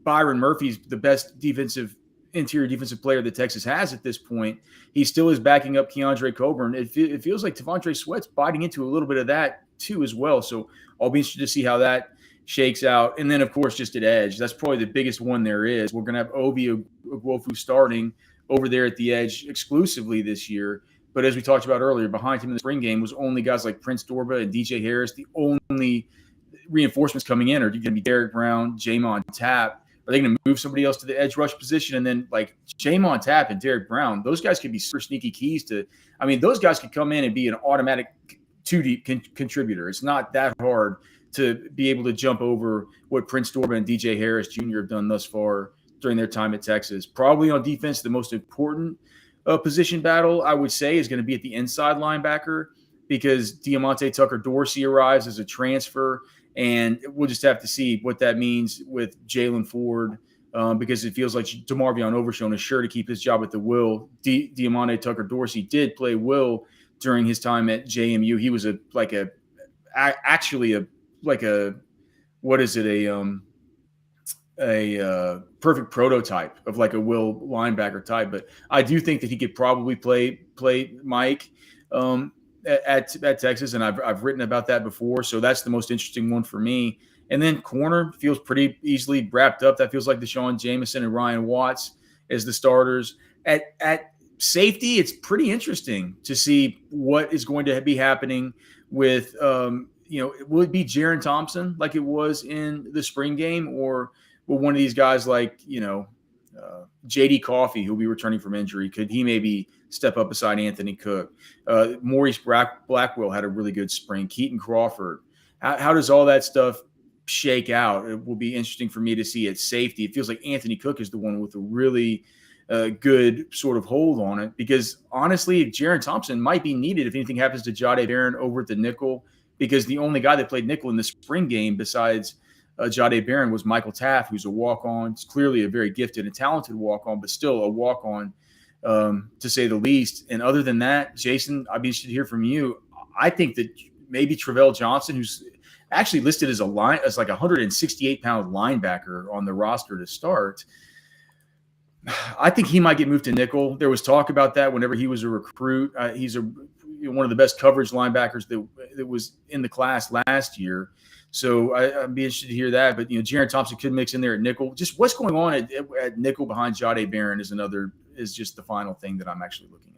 Byron Murphy's the best interior defensive player that Texas has at this point. He still is backing up Keandre Coburn. It feels like Tavondre Sweat's biting into a little bit of that too as well. So I'll be interested to see how that shakes out. And then, of course, just at edge, that's probably the biggest one there is. We're going to have Obi Ogwofu starting over there at the edge exclusively this year. But as we talked about earlier, behind him in the spring game was only guys like Prince Dorba and DJ Harris. The only reinforcements coming in are going to be Derek Brown, Jamon Tapp. Are they going to move somebody else to the edge rush position? And then like Jamon Tapp and Derek Brown, those guys could be super sneaky keys to – those guys could come in and be an automatic two-deep contributor. It's not that hard to be able to jump over what Prince Dorba and DJ Harris Jr. have done thus far during their time at Texas. Probably on defense, the most important position battle, I would say, is going to be at the inside linebacker because Diamante Tucker-Dorsey arrives as a transfer, and we'll just have to see what that means with Jalen Ford because it feels like DeMarvion Overshown is sure to keep his job at the will. Diamante Tucker-Dorsey did play will during his time at JMU. He was a perfect prototype of like a will linebacker type. But I do think that he could probably play Mike at Texas, and I've written about that before. So that's the most interesting one for me. And then corner feels pretty easily wrapped up. That feels like Deshaun Jameson and Ryan Watts as the starters. At safety, it's pretty interesting to see what is going to be happening with, will it be Jaron Thompson like it was in the spring game, or will one of these guys like, J.D. Coffey, who'll be returning from injury, could he maybe step up beside Anthony Cook? Maurice Blackwell had a really good spring. Keaton Crawford. How does all that stuff shake out? It will be interesting for me to see at safety. It feels like Anthony Cook is the one with a really good sort of hold on it, because honestly, Jaron Thompson might be needed if anything happens to Jahdae Barron over at the nickel, because the only guy that played nickel in the spring game besides Jahdae Barron was Michael Taft, who's a walk-on. It's clearly a very gifted and talented walk-on, but still a walk-on to say the least. And other than that, Jason, I'd be interested to hear from you. I think that maybe Travell Johnson, who's actually listed as like a 168-pound linebacker on the roster to start, I think he might get moved to nickel. There was talk about that whenever he was a recruit. He's one of the best coverage linebackers that was in the class last year. So I'd be interested to hear that. But, Jaron Thompson could mix in there at nickel. Just what's going on at nickel behind Jahdae Barron is just the final thing that I'm actually looking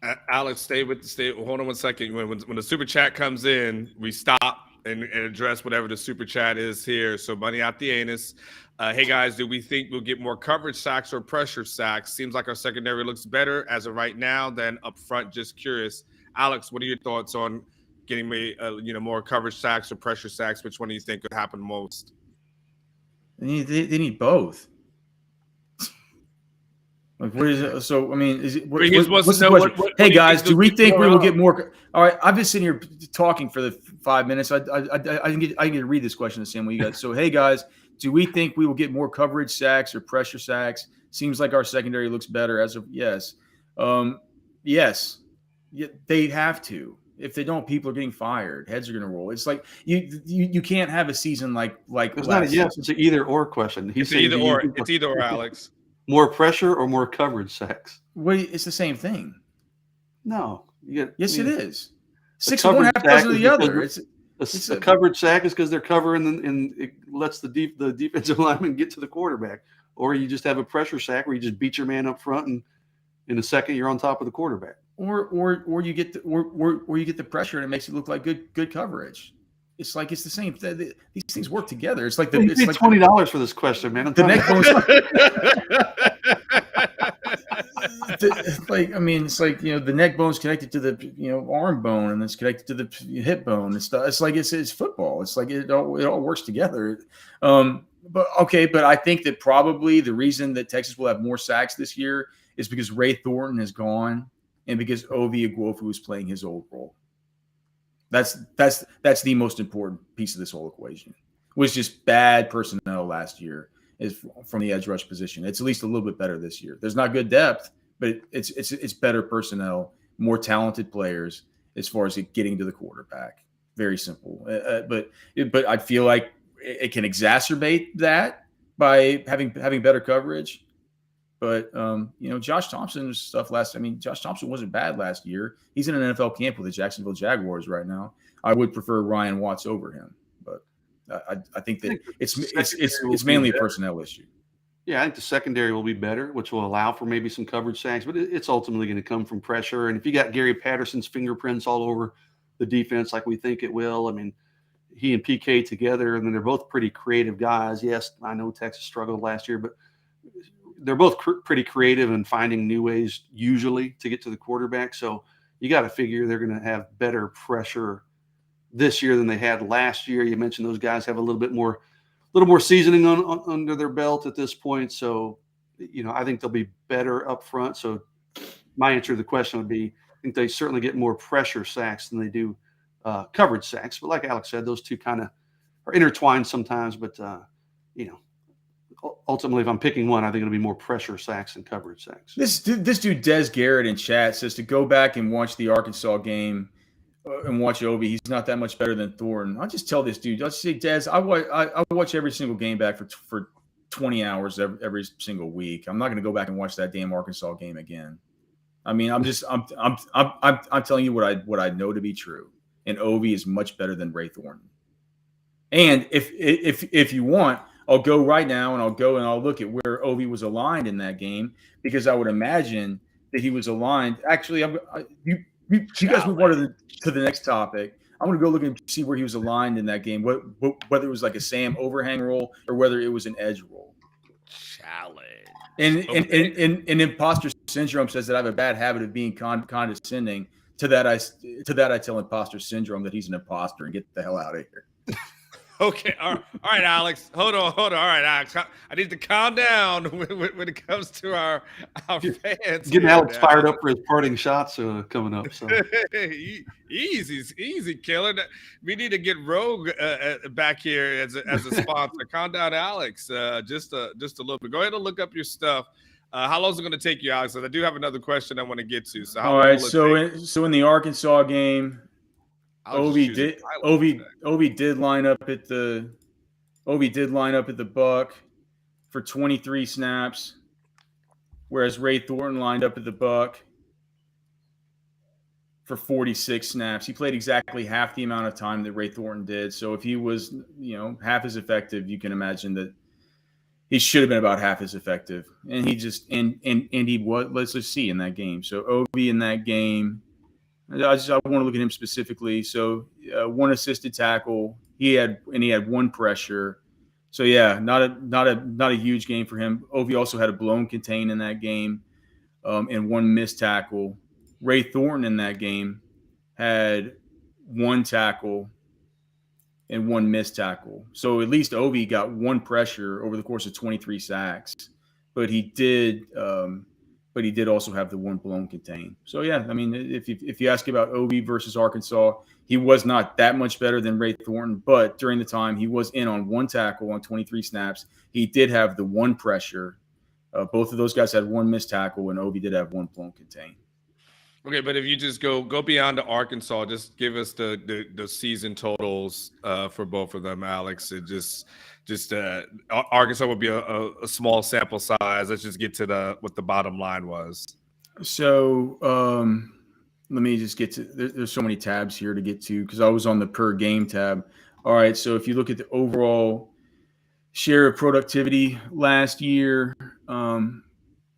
at. Alex, hold on one second. When the super chat comes in, we stop and address whatever the super chat is here. So Money Out the Anus. Hey guys, do we think we'll get more coverage sacks or pressure sacks? Seems like our secondary looks better as of right now than up front. Just curious. Alex, what are your thoughts on getting more coverage sacks or pressure sacks? Which one do you think could happen most? They need both. Like, what is it? So, I mean, what's the question? Hey guys, do we think we will get more? All right, I've been sitting here talking for the 5 minutes. I can get to read this question the same way you guys. So, hey guys, do we think we will get more coverage sacks or pressure sacks? Seems like our secondary looks better as of yes. Yes, they have to. If they don't, people are getting fired. Heads are going to roll. It's like you can't have a season like. It's not a yes. It's an either or question. It's either or. It's either or, Alex. More pressure or more coverage sacks? Well, it's the same thing. No, it is. 6 of one, half dozen of the other. It's a coverage sack is because they're covering and it lets the defensive lineman get to the quarterback. Or you just have a pressure sack where you just beat your man up front, and in a second you're on top of the quarterback. Or you get the pressure and it makes it look like good coverage. It's like it's the same. These things work together. It's like it's like $20 for this question, man. The neck bone's the neck bone's connected to the arm bone, and it's connected to the hip bone and stuff. It's like it's football. It's like it all works together. But I think that probably the reason that Texas will have more sacks this year is because Ray Thornton is gone and because Ovi Igwofu is playing his old role. That's the most important piece of this whole equation. It was just bad personnel last year is from the edge rush position. It's at least a little bit better this year. There's not good depth, but it's better personnel, more talented players as far as getting to the quarterback. Very simple. But I feel like it can exacerbate that by having better coverage. But Josh Thompson's stuff Josh Thompson wasn't bad last year. He's in an NFL camp with the Jacksonville Jaguars right now. I would prefer Ryan Watts over him, but I think that it's mainly a personnel issue. Yeah, I think the secondary will be better, which will allow for maybe some coverage sacks, but it's ultimately going to come from pressure. And if you got Gary Patterson's fingerprints all over the defense like we think it will, I mean, he and PK together, and then they're both pretty creative guys. Yes, I know Texas struggled last year, but they're both pretty creative in finding new ways usually to get to the quarterback. So you got to figure they're going to have better pressure this year than they had last year. You mentioned those guys have a little more seasoning under their belt at this point. So, I think they'll be better up front. So my answer to the question would be, I think they certainly get more pressure sacks than they do coverage sacks. But like Alex said, those two kind of are intertwined sometimes, but ultimately, if I'm picking one, I think it'll be more pressure sacks than coverage sacks. This dude, Des Garrett in chat says to go back and watch the Arkansas game and watch Obi. He's not that much better than Thornton. I'll just tell this dude. I'll just say, Des, I watch every single game back for 20 hours every single week. I'm not going to go back and watch that damn Arkansas game again. I mean, I'm telling you what I know to be true. And Obi is much better than Ray Thornton. And if you want, I'll go right now and I'll look at where Obi was aligned in that game, because I would imagine that he was aligned. Actually, you guys move on to the next topic. I'm going to go look and see where he was aligned in that game, whether it was like a Sam overhang roll or whether it was an edge roll. Challenge. And imposter syndrome says that I have a bad habit of being condescending. To that I tell imposter syndrome that he's an imposter and get the hell out of here. Okay, all right, Alex. Hold on. All right, Alex. I need to calm down when it comes to our fans. Getting Alex fired up for his parting shots coming up. So easy, killer. We need to get Rogue back here as a sponsor. Calm down, Alex. Just a little bit. Go ahead and look up your stuff. How long is it going to take you, Alex? I do have another question I want to get to. So all right. So in the Arkansas game, Obi did line up at the buck for 23 snaps, whereas Ray Thornton lined up at the buck for 46 snaps. He played exactly half the amount of time that Ray Thornton did. So if he was, half as effective, you can imagine that he should have been about half as effective. And he just and he was. Let's just see in that game. So Obi in that game. I want to look at him specifically. So one assisted tackle. He had one pressure. So yeah, not a huge game for him. Ovi also had a blown contain in that game, and one missed tackle. Ray Thornton in that game had one tackle and one missed tackle. So at least Ovi got one pressure over the course of 23 sacks, but he did also have the one blown contain. So yeah, I mean, if you ask about Obi versus Arkansas, he was not that much better than Ray Thornton, but during the time he was in on one tackle on 23 snaps. He did have the one pressure. Both of those guys had one missed tackle, and Obi did have one blown contain. Okay, but if you just go beyond to Arkansas, just give us the season totals for both of them, Alex. It just Arkansas would be a small sample size. Let's just get to what the bottom line was. So let me just get to there's so many tabs here to get to because I was on the per game tab. All right, so if you look at the overall share of productivity last year,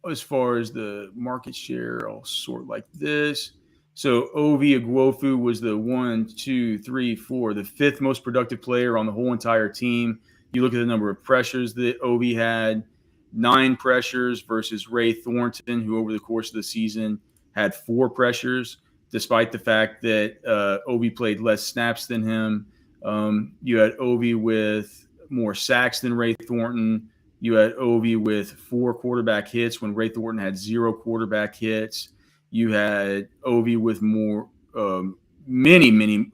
as far as the market share, I'll sort like this. So Ovi Agwofu was the the fifth most productive player on the whole entire team. You look at the number of pressures that Ovi had, 9 pressures versus Ray Thornton, who over the course of the season had 4 pressures, despite the fact that Ovi played less snaps than him. You had Ovi with more sacks than Ray Thornton. You had Ovi with 4 quarterback hits when Ray Thornton had 0 quarterback hits. You had Ovi with more, many,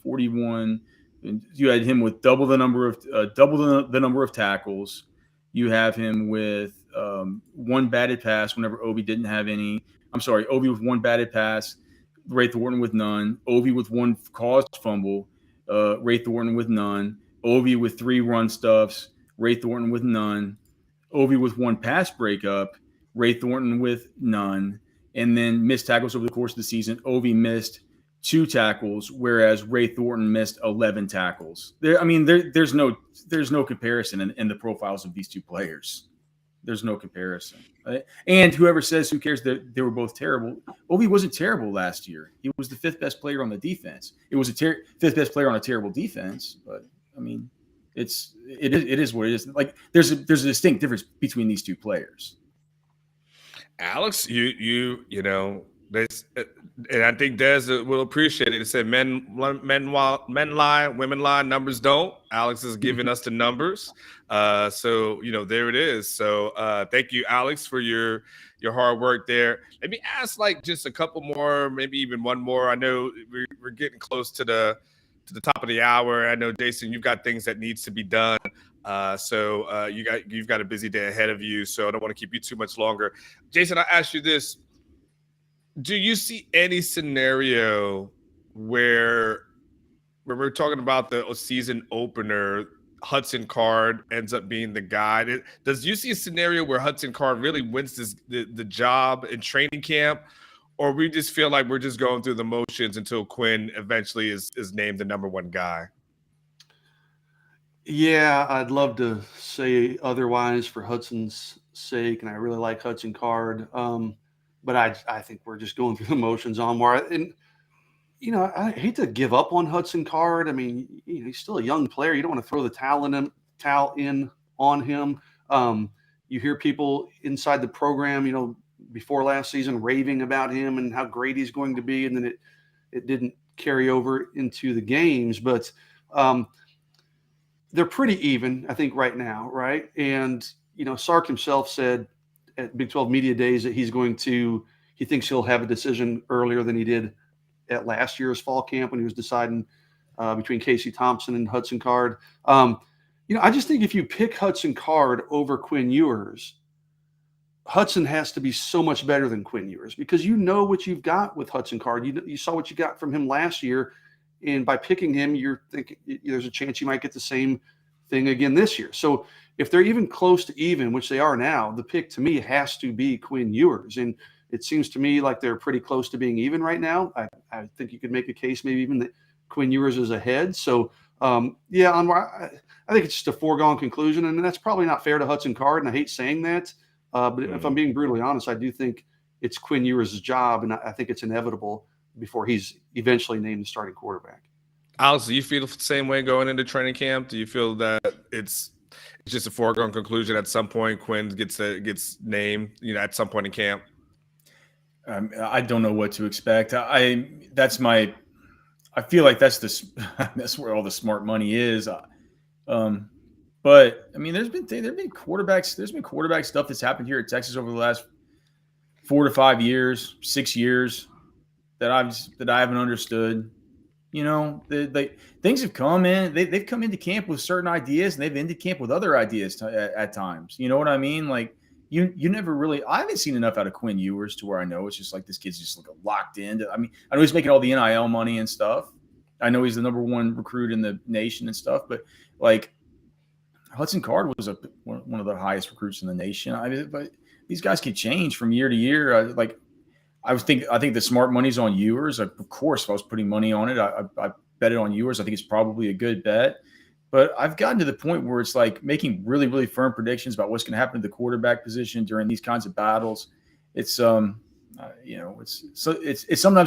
41. You had him with double the number of tackles. You have him with 1 batted pass whenever Ovi didn't have any. I'm sorry, Ovi with 1 batted pass, Ray Thornton with none. Ovi with 1 caused fumble, Ray Thornton with none. Ovi with 3 run stuffs, Ray Thornton with none. Ovi with 1 pass breakup, Ray Thornton with none. And then missed tackles over the course of the season. Ovi missed 2 tackles, whereas Ray Thornton missed 11 tackles. There's no comparison in the profiles of these two players. There's no comparison. And whoever says who cares that they were both terrible, Ovi wasn't terrible last year. He was the 5th best player on the defense. It was a 5th best player on a terrible defense, but I mean, it is what it is. Like there's a distinct difference between these two players. Alex, you know this, and I think Des will appreciate it. It said men lie, women lie, numbers don't. Alex is giving us the numbers, so there it is. So thank you, Alex, for your hard work there. Let me ask just a couple more, maybe even one more. I know we're getting close to the to the top of the hour. I know, Jason, you've got things that needs to be done. So you've got a busy day ahead of you. So I don't want to keep you too much longer. Jason, I ask you this. Do you see any scenario where we're talking about the season opener, Hudson Card ends up being the guy? Does you see a scenario where Hudson Card really wins the job in training camp, or we just feel like we're just going through the motions until Quinn eventually is named the number one guy? Yeah, I'd love to say otherwise for Hudson's sake, and I really like Hudson Card. But I think we're just going through the motions, Anwar. And I hate to give up on Hudson Card. I mean, he's still a young player. You don't want to throw the towel in on him. You hear people inside the program, before last season raving about him and how great he's going to be, and then it didn't carry over into the games. But they're pretty even, I think, right now, right? And Sark himself said at Big 12 Media Days that he thinks he'll have a decision earlier than he did at last year's fall camp when he was deciding between Casey Thompson and Hudson Card. I just think if you pick Hudson Card over Quinn Ewers, Hudson has to be so much better than Quinn Ewers, because you know what you've got with Hudson Card. You saw what you got from him last year, and by picking him, you're thinking there's a chance you might get the same thing again this year. So if they're even close to even, which they are now, the pick to me has to be Quinn Ewers. And it seems to me like they're pretty close to being even right now. I think you could make a case maybe even that Quinn Ewers is ahead. So, I think it's just a foregone conclusion, and that's probably not fair to Hudson Card, and I hate saying that. But if I'm being brutally honest, I do think it's Quinn Ewers' job, and I think it's inevitable before he's eventually named the starting quarterback. Alex, do you feel the same way going into training camp? Do you feel that it's just a foregone conclusion at some point Quinn gets named, at some point in camp? I don't know what to expect. I feel like that's where all the smart money is. But I mean, there's been quarterback stuff that's happened here at Texas over the last 4 to 5 years, 6 years that I haven't understood. Things have come in. They've come into camp with certain ideas, and they've ended camp with other ideas at times. You know what I mean? Like you never really. I haven't seen enough out of Quinn Ewers to where I know it's just like this kid's just like locked in. I mean, I know he's making all the NIL money and stuff. I know he's the number one recruit in the nation and stuff, but like Hudson Card was one of the highest recruits in the nation. But these guys can change from year to year. I think the smart money's on Ewers. Of course, if I was putting money on it, I bet it on Ewers. I think it's probably a good bet. But I've gotten to the point where it's like making really, really firm predictions about what's going to happen to the quarterback position during these kinds of battles. It's sometimes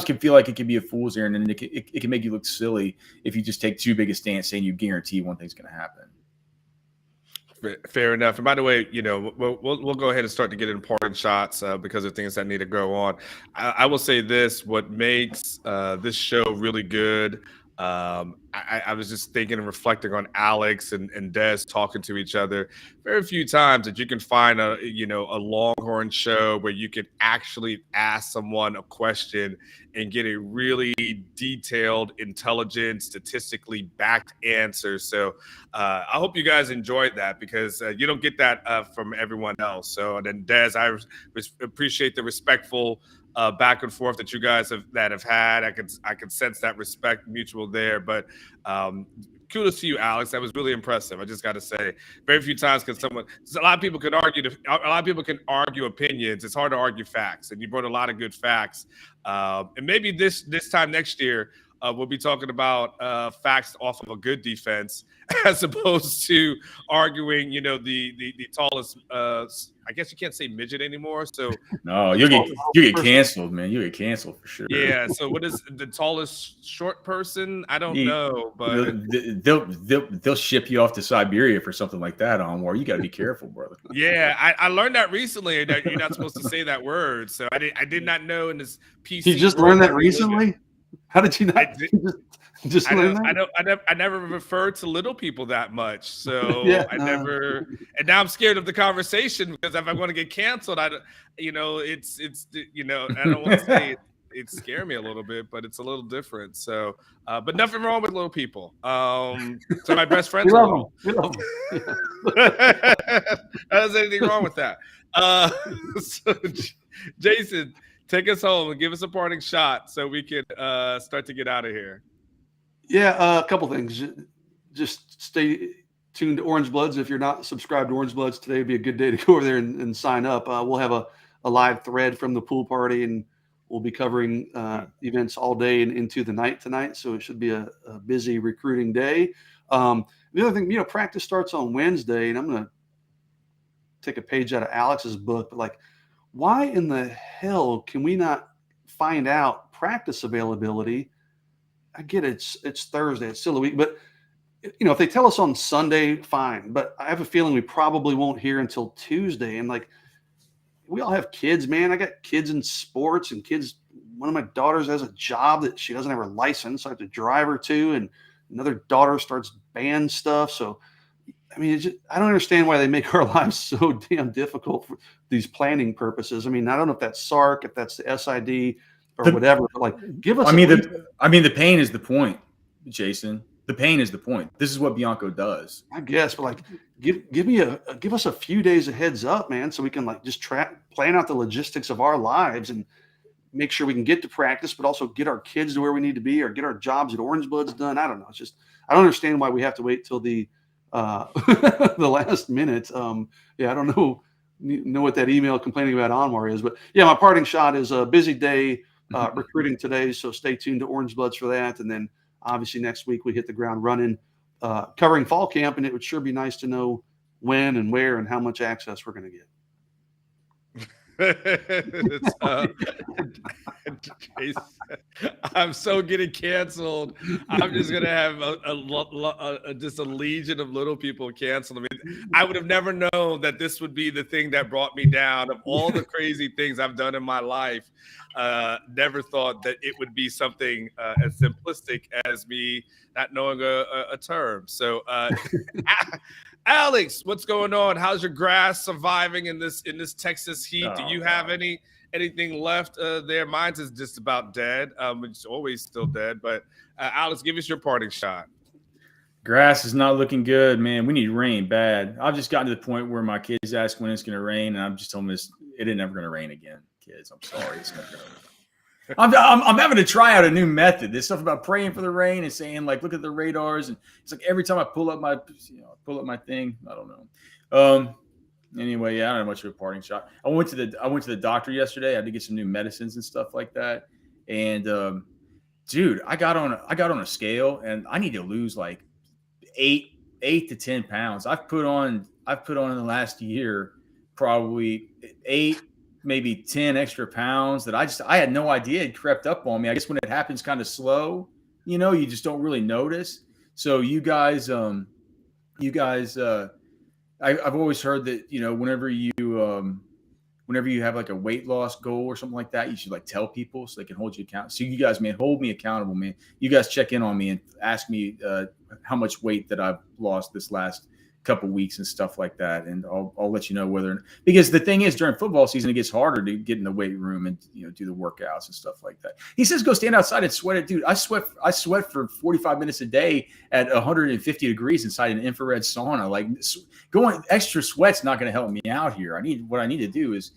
can feel like it can be a fool's errand, and it can make you look silly if you just take too big a stance saying you guarantee one thing's going to happen. Fair enough. And by the way, we'll go ahead and start to get important shots because of things that need to go on. I will say this: what makes this show really good. I was just thinking and reflecting on Alex and Des talking to each other. Very few times that you can find a Longhorn show where you can actually ask someone a question and get a really detailed, intelligent, statistically backed answer. So I hope you guys enjoyed that, because you don't get that from everyone else. So, and then Des, I appreciate the respectful back and forth that you guys have had. I could sense that respect mutual there. But kudos to you, Alex. That was really impressive. I just got to say, very few times a lot of people can argue opinions. It's hard to argue facts, and you brought a lot of good facts. And maybe this time next year, we'll be talking about facts off of a good defense, as opposed to arguing, the tallest. I guess you can't say midget anymore. So no, you get canceled, man. You get canceled for sure. Yeah. So what is the tallest short person? I don't know, but they'll ship you off to Siberia for something like that, Anwar. You got to be careful, brother. Yeah, I learned that recently, that you're not supposed to say that word. So I did not know in this PC. You just learned that recently? How did you not? Just learn that? I never referred to little people that much, so and now I'm scared of the conversation, because if I'm going to get canceled, I don't want to say it. it scared me a little bit, but it's a little different. So, but nothing wrong with little people. So my best friends are little. We love them. There's anything wrong with that. So Jason, take us home and give us a parting shot so we can start to get out of here. Yeah, a couple things. Just stay tuned to Orange Bloods. If you're not subscribed to Orange Bloods, today would be a good day to go over there and sign up. We'll have a live thread from the pool party, and we'll be covering events all day and into the night tonight. So it should be a busy recruiting day. The other thing, practice starts on Wednesday, and I'm going to take a page out of Alex's book, but like, why in the hell can we not find out practice availability? I get it's Thursday, it's still a week, but if they tell us on Sunday, fine. But I have a feeling we probably won't hear until Tuesday. And like, we all have kids, man. I got kids in sports and kids. One of my daughters has a job that she doesn't have her license, so I have to drive her to, and another daughter starts band stuff. So, I mean, I don't understand why they make our lives so damn difficult for these planning purposes. I mean, I don't know if that's SARC, if that's the SID or whatever, but like, give us. The pain is the point, Jason. The pain is the point. This is what Bianco does, I guess. But like, give us a few days of heads up, man, so we can like just plan out the logistics of our lives and make sure we can get to practice, but also get our kids to where we need to be or get our jobs at Orange Bloods done. I don't know. It's just, I don't understand why we have to wait till the the last minute. I don't know what that email complaining about Anwar is, but yeah, my parting shot is a busy day recruiting today. So stay tuned to Orange Bloods for that. And then obviously next week we hit the ground running, covering fall camp, and it would sure be nice to know when and where and how much access we're going to get. I'm so getting canceled. I'm just gonna have just a legion of little people canceled. I mean, I would have never known that this would be the thing that brought me down. Of all the crazy things I've done in my life, never thought that it would be something as simplistic as me not knowing a term. So, Alex, what's going on? How's your grass surviving in this Texas heat? Do you have anything left there? Mine's is just about dead. It's always still dead. But Alex, give us your parting shot. Grass is not looking good, man. We need rain bad. I've just gotten to the point where my kids ask when it's going to rain, and I'm just telling them it ain't never going to rain again, kids. I'm sorry, it's never going to rain. I'm having to try out a new method. This stuff about praying for the rain and saying like, look at the radars, and it's like every time I pull up my thing. I don't know. Anyway, yeah, I don't have much of a parting shot. I went to the doctor yesterday. I had to get some new medicines and stuff like that. And dude, I got on a scale, and I need to lose like 8 to 10 pounds. I've put on in the last year probably 8, maybe 10 extra pounds that I had no idea it crept up on me. I guess when it happens kind of slow, you just don't really notice. So you guys, I've always heard that, whenever you have like a weight loss goal or something like that, you should like tell people so they can hold you accountable. So you guys, man, hold me accountable, man. You guys check in on me and ask me how much weight that I've lost this last couple weeks and stuff like that, and I'll let you know because the thing is, during football season it gets harder to get in the weight room and do the workouts and stuff like that. He says go stand outside and sweat it, dude. I sweat for 45 minutes a day at 150 degrees inside an infrared sauna. Like, going extra sweat's not going to help me out here. What I need to do is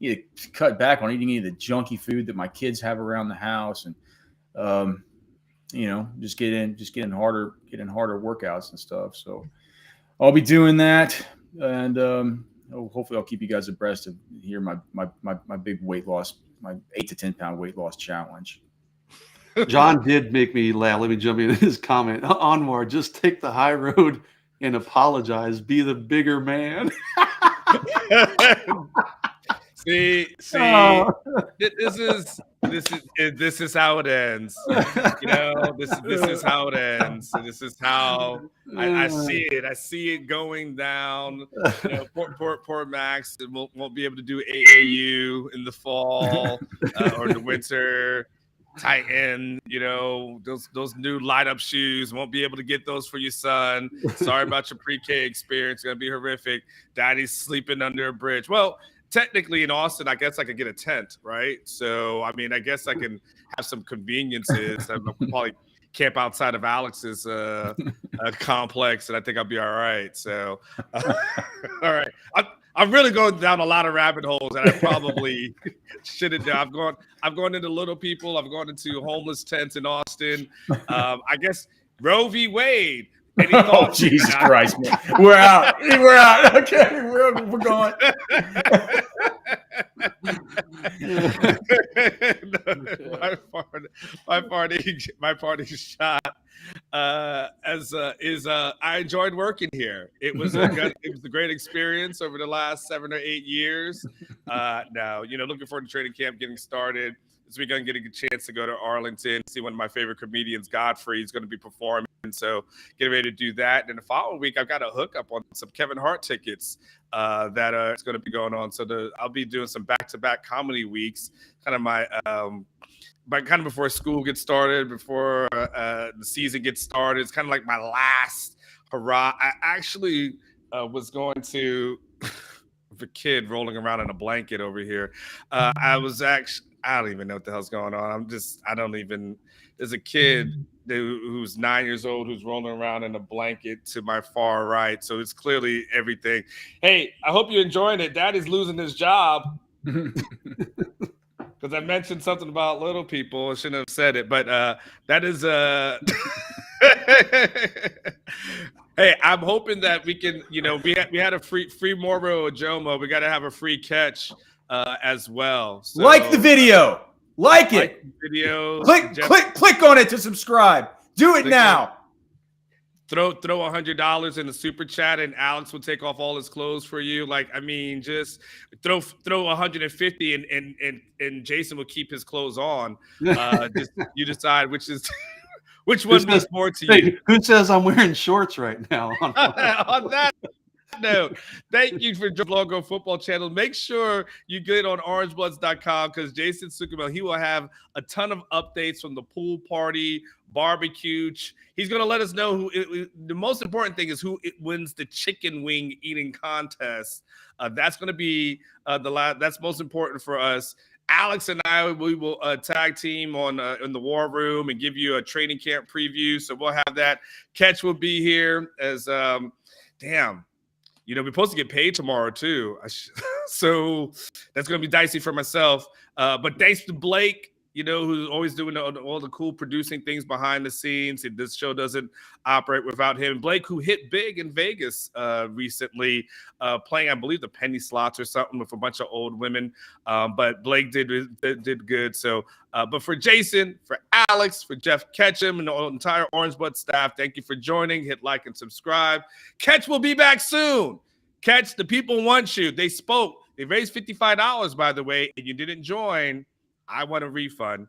to cut back on eating any of the junky food that my kids have around the house, and just get in harder workouts and stuff. So I'll be doing that, and hopefully I'll keep you guys abreast of here my big weight loss, my 8 to 10 pound weight loss challenge. John did make me laugh. Let me jump in his comment. Anwar, just take the high road and apologize. Be the bigger man. See, this is how it ends. This is how it ends. This is how I see it. I see it going down. Poor Max won't be able to do AAU in the fall or the winter. Titan, those new light up shoes, won't be able to get those for your son. Sorry about your pre-K experience. It's gonna be horrific. Daddy's sleeping under a bridge. Well, technically in Austin, I guess I could get a tent, right? So, I mean, I guess I can have some conveniences. I'll probably camp outside of Alex's complex, and I think I'll be all right. So, all right. I'm really going down a lot of rabbit holes, and I probably shouldn't do. I've gone into little people. I've gone into homeless tents in Austin. I guess Roe v. Wade. Oh, Jesus Christ, man. We're out. We're out. Okay, we're going. my party shot I enjoyed working here. It was a great experience over the last 7 or 8 years. Now, looking forward to training camp getting started. This week I'm getting a chance to go to Arlington, see one of my favorite comedians, Godfrey, is going to be performing. So getting ready to do that. And the following week, I've got a hookup on some Kevin Hart tickets that is going to be going on. So I'll be doing some back-to-back comedy weeks, kind of my kind of before school gets started, before the season gets started. It's kind of like my last hurrah. I actually was going to the kid rolling around in a blanket over here. I don't even know what the hell's going on. There's a kid who's 9 years old who's rolling around in a blanket to my far right. So it's clearly everything. Hey, I hope you're enjoying it. Daddy's losing his job. Because I mentioned something about little people. I shouldn't have said it, but that is hey, I'm hoping that we can, we had a free Moro Ojomo. We got to have a free catch as well. So, like the video. Like it. The video. Click on it to subscribe. Do it now. Throw $100 in the super chat, and Alex will take off all his clothes for you. Just throw 150, and Jason will keep his clothes on. You decide which one means more to you. Who says I'm wearing shorts right now? On that note, thank you for the Logo Football Channel. Make sure you get on orangebloods.com because Jason Suchomel, he will have a ton of updates from the pool party, barbecue. He's going to let us know the most important thing is who wins the chicken wing eating contest. That's going to be that's most important for us. Alex and I, we will tag team in the war room and give you a training camp preview. So we'll have that. Catch will be here as we're supposed to get paid tomorrow too. So that's going to be dicey for myself. But thanks to Blake, who's always doing all the cool producing things behind the scenes. This show doesn't operate without him. Blake, who hit big in Vegas recently, playing, I believe, the penny slots or something with a bunch of old women. But Blake did good. So, but for Jason, for Alex, for Jeff Ketchum, and the entire Orange Blood staff, thank you for joining. Hit like and subscribe. Catch will be back soon. Catch, the people want you. They spoke. They raised $55, by the way, and you didn't join. I want a refund.